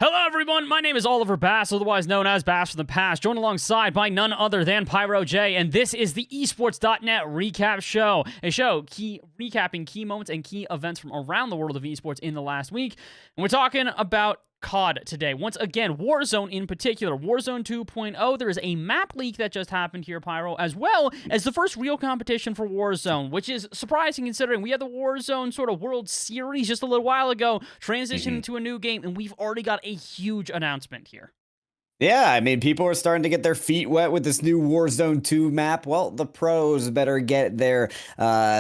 Hello everyone, my name is Oliver Bass, otherwise known as Bass from the Past, joined alongside by none other than Pyro J, and this is the Esports.net Recap Show, a show recapping key moments and key events from around the world of esports in the last week, and we're talking about COD today. Once again, Warzone in particular, Warzone 2.0. There is a map leak that just happened here, Pyro, as well as the first real competition for Warzone, which is surprising considering we had the Warzone sort of World Series just a little while ago, transitioning to a new game, and we've already got a huge announcement here. Yeah, I mean, people are starting to get their feet wet with this new Warzone 2 map. Well, the pros better get their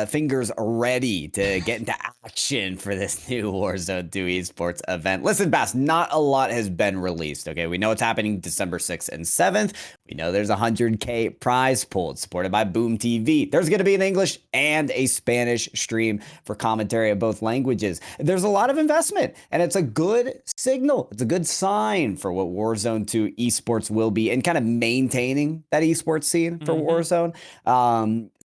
fingers ready to get into action for this new Warzone 2 esports event. Listen, Bass, not a lot has been released, okay? We know it's happening December 6th and 7th. We know there's a 100K prize pool. It's supported by Boom TV. There's going to be an English and a Spanish stream for commentary of both languages. There's a lot of investment, and it's a good signal. It's a good sign for what Warzone 2 esports will be and kind of maintaining that esports scene for Warzone.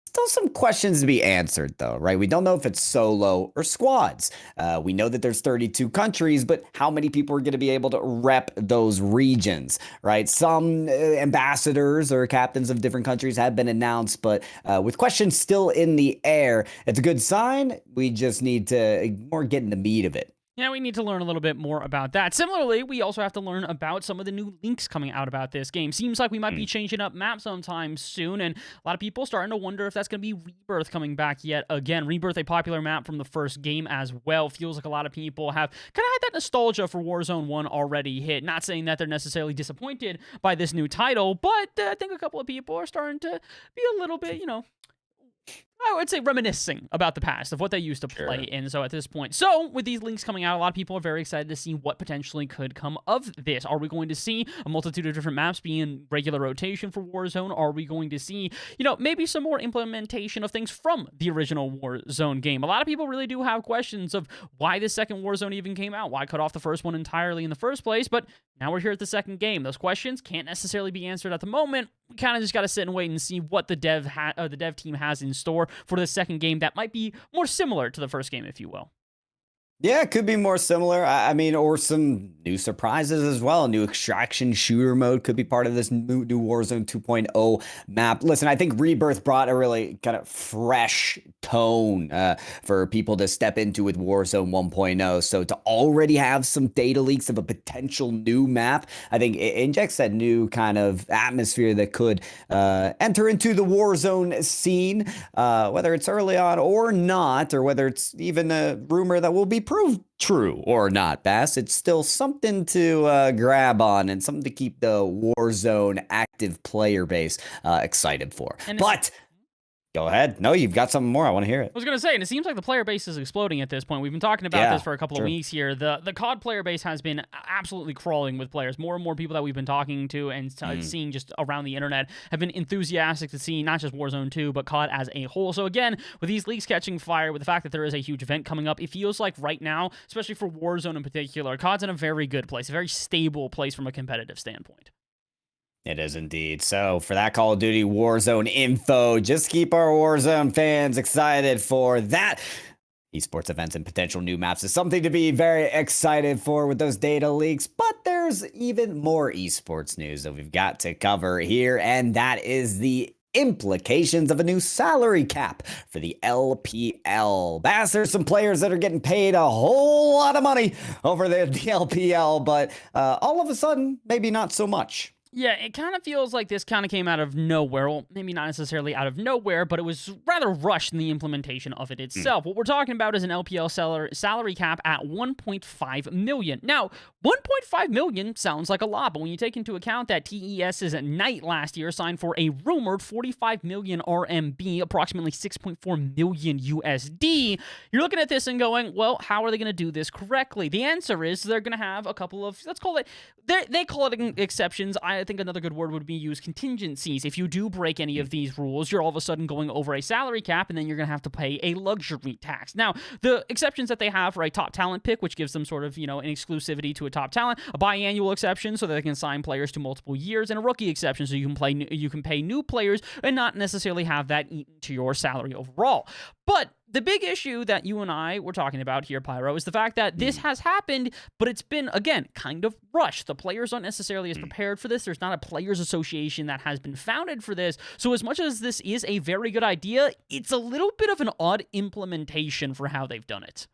Still some questions to be answered, though, right? We don't know if it's solo or squads. We know that there's 32 countries, but how many people are going to be able to rep those regions, right? Some ambassadors or captains of different countries have been announced, but with questions still in the air, it's a good sign. We just need to more get in the meat of it. Yeah, we need to learn a little bit more about that. Similarly, we also have to learn about some of the new leaks coming out about this game. Seems like we might be changing up maps sometime soon, and a lot of people starting to wonder if that's going to be Rebirth coming back yet again. Rebirth, a popular map from the first game as well. Feels like a lot of people have kind of had that nostalgia for Warzone 1 already hit. Not saying that they're necessarily disappointed by this new title, but I think a couple of people are starting to be a little bit, I would say reminiscing about the past of what they used to play in. So at this point, with these links coming out, a lot of people are very excited to see what potentially could come of this. Are we going to see a multitude of different maps be in regular rotation for Warzone? Are we going to see, maybe some more implementation of things from the original Warzone game? A lot of people really do have questions of why the second Warzone even came out, why cut off the first one entirely in the first place, but now we're here at the second game. Those questions can't necessarily be answered at the moment. We kind of just got to sit and wait and see what the dev team has in store for the second game that might be more similar to the first game, if you will. Yeah, it could be more similar. I mean, or some new surprises as well. A new extraction shooter mode could be part of this new Warzone 2.0 map. Listen, I think Rebirth brought a really kind of fresh tone for people to step into with Warzone 1.0. So to already have some data leaks of a potential new map, I think it injects that new kind of atmosphere that could enter into the Warzone scene, whether it's early on or not, or whether it's even a rumor that will be proved true or not, Bass. It's still something to grab on and something to keep the Warzone active player base excited for. But go ahead. No, you've got something more. I want to hear it. I was going to say, and it seems like the player base is exploding at this point. We've been talking about this for a couple of weeks here. The COD player base has been absolutely crawling with players. More and more people that we've been talking to and seeing just around the internet have been enthusiastic to see not just Warzone 2, but COD as a whole. So again, with these leaks catching fire, with the fact that there is a huge event coming up, it feels like right now, especially for Warzone in particular, COD's in a very good place, a very stable place from a competitive standpoint. It is indeed. So for that Call of Duty Warzone info, just keep our Warzone fans excited for that. Esports events and potential new maps is something to be very excited for with those data leaks, but there's even more esports news that we've got to cover here, and that is the implications of a new salary cap for the LPL. Bass, there's some players that are getting paid a whole lot of money over the LPL, but all of a sudden, maybe not so much. Yeah, it kind of feels like this kind of came out of nowhere. Well, maybe not necessarily out of nowhere, but it was rather rushed in the implementation of it itself. What we're talking about is an LPL salary cap at $1.5 million. Now, $1.5 million sounds like a lot, but when you take into account that TES's Knight last year signed for a rumored 45 million RMB, approximately 6.4 million USD, you're looking at this and going, well, how are they going to do this correctly? The answer is they're going to have a couple of, let's call it, they call it exceptions. I think another good word would be use contingencies. If you do break any of these rules, you're all of a sudden going over a salary cap, and then you're going to have to pay a luxury tax. Now, the exceptions that they have are a top talent pick, which gives them sort of, an exclusivity to a top talent, a biannual exception so that they can sign players to multiple years, and a rookie exception so you can pay new players and not necessarily have that eaten to your salary overall. But the big issue that you and I were talking about here, Pyro, is the fact that this has happened, but it's been, again, kind of rushed. The players aren't necessarily as prepared for this. There's not a players association that has been founded for this. So as much as this is a very good idea, it's a little bit of an odd implementation for how they've done it.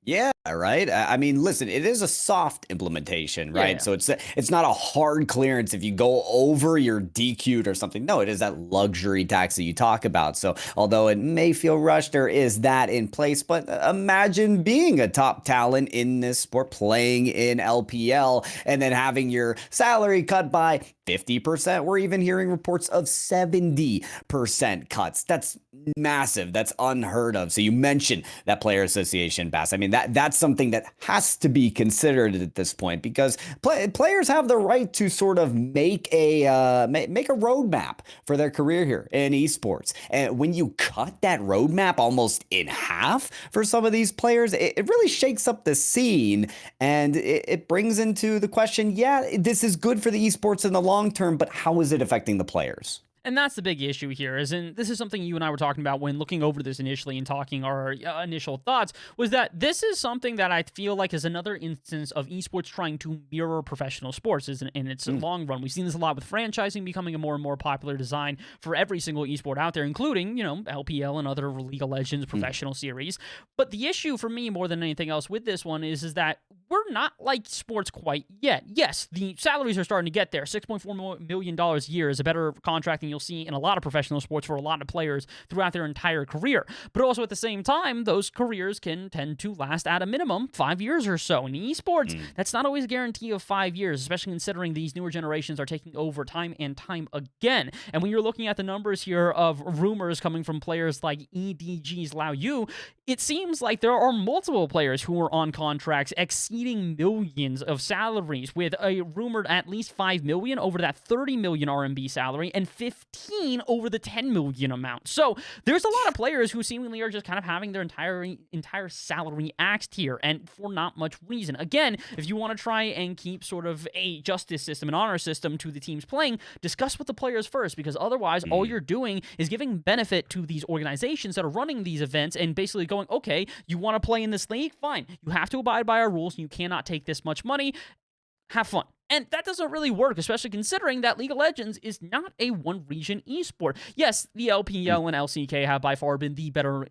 Yeah, right. I mean, listen, it is a soft implementation, right? Yeah. So it's not a hard clearance if you go over, you're DQ'd or something. No, it is that luxury tax that you talk about. So although it may feel rushed, there is that in place. But imagine being a top talent in this sport, playing in LPL, and then having your salary cut by 50%. We're even hearing reports of 70% cuts. That's massive. That's unheard of. So you mentioned that player association, Bass. I mean, that's something that has to be considered at this point, because players have the right to sort of make a roadmap for their career here in esports. And when you cut that roadmap almost in half for some of these players, it really shakes up the scene, and it brings into the question, yeah, this is good for the esports in the long term, but how is it affecting the players? And that's the big issue here, this is something you and I were talking about when looking over this initially and talking our initial thoughts, was that this is something that I feel like is another instance of esports trying to mirror professional sports in its long run. We've seen this a lot with franchising becoming a more and more popular design for every single esport out there, including, LPL and other League of Legends professional series. But the issue for me more than anything else with this one is that we're not like sports quite yet. Yes, the salaries are starting to get there. $6.4 million a year is a better contract than you'll see in a lot of professional sports for a lot of players throughout their entire career. But also at the same time, those careers can tend to last at a minimum 5 years or so. In esports, that's not always a guarantee of 5 years, especially considering these newer generations are taking over time and time again. And when you're looking at the numbers here of rumors coming from players like EDG's Lao Yu, it seems like there are multiple players who are on contracts exceeding millions of salaries, with a rumored at least 5 million over that 30 million RMB salary and 15 over the 10 million amount. So there's a lot of players who seemingly are just kind of having their entire salary axed here, and for not much reason. Again, if you want to try and keep sort of a justice system, an honor system to the teams playing, discuss with the players first, because otherwise all you're doing is giving benefit to these organizations that are running these events and basically going, okay, you want to play in this league? Fine. You have to abide by our rules. You cannot take this much money. Have fun. And that doesn't really work, especially considering that League of Legends is not a one-region esport. Yes, the LPL and LCK have by far been the better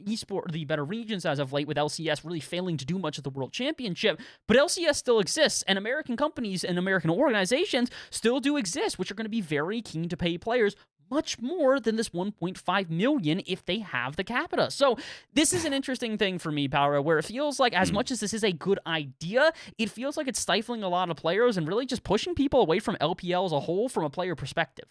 regions as of late, with LCS really failing to do much of the World Championship, but LCS still exists, and American companies and American organizations still do exist, which are going to be very keen to pay players much more than this 1.5 million if they have the capita. So this is an interesting thing for me, Power, where it feels like as much as this is a good idea, it feels like it's stifling a lot of players and really just pushing people away from LPL as a whole from a player perspective.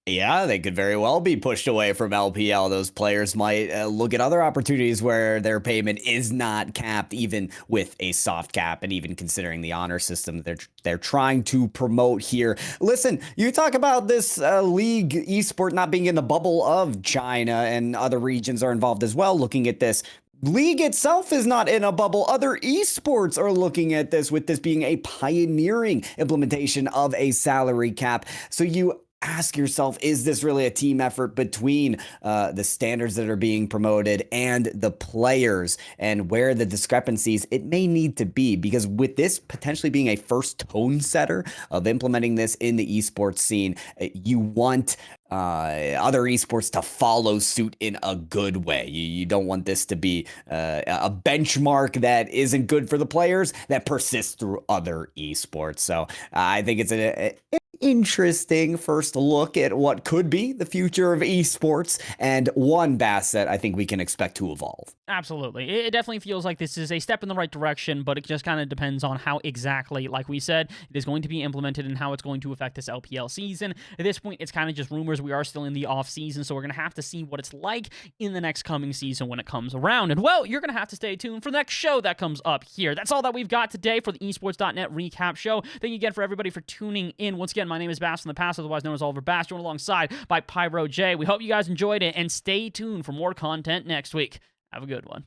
Yeah, they could very well be pushed away from LPL. Those players might look at other opportunities where their payment is not capped, even with a soft cap, and even considering the honor system they're trying to promote here. Listen, you talk about this league esport not being in the bubble of China, and other regions are involved as well. Looking at this, league itself is not in a bubble. Other esports are looking at this, with this being a pioneering implementation of a salary cap. So you ask yourself, is this really a team effort between the standards that are being promoted and the players, and where the discrepancies it may need to be? Because with this potentially being a first tone setter of implementing this in the esports scene, you want other esports to follow suit in a good way. You don't want this to be a benchmark that isn't good for the players that persists through other esports. So I think it's an interesting first look at what could be the future of esports, and one Bass that I think we can expect to evolve. Absolutely. It definitely feels like this is a step in the right direction, but it just kind of depends on how exactly, like we said, it is going to be implemented and how it's going to affect this LPL season. At this point, it's kind of just rumors. We are still in the off season, so we're going to have to see what it's like in the next coming season when it comes around. And well, you're going to have to stay tuned for the next show that comes up here. That's all that we've got today for the esports.net recap show. Thank you again for everybody for tuning in. Once again, my name is Bass from the past, otherwise known as Oliver Bass, joined alongside by Pyro J. We hope you guys enjoyed it, and stay tuned for more content next week. Have a good one.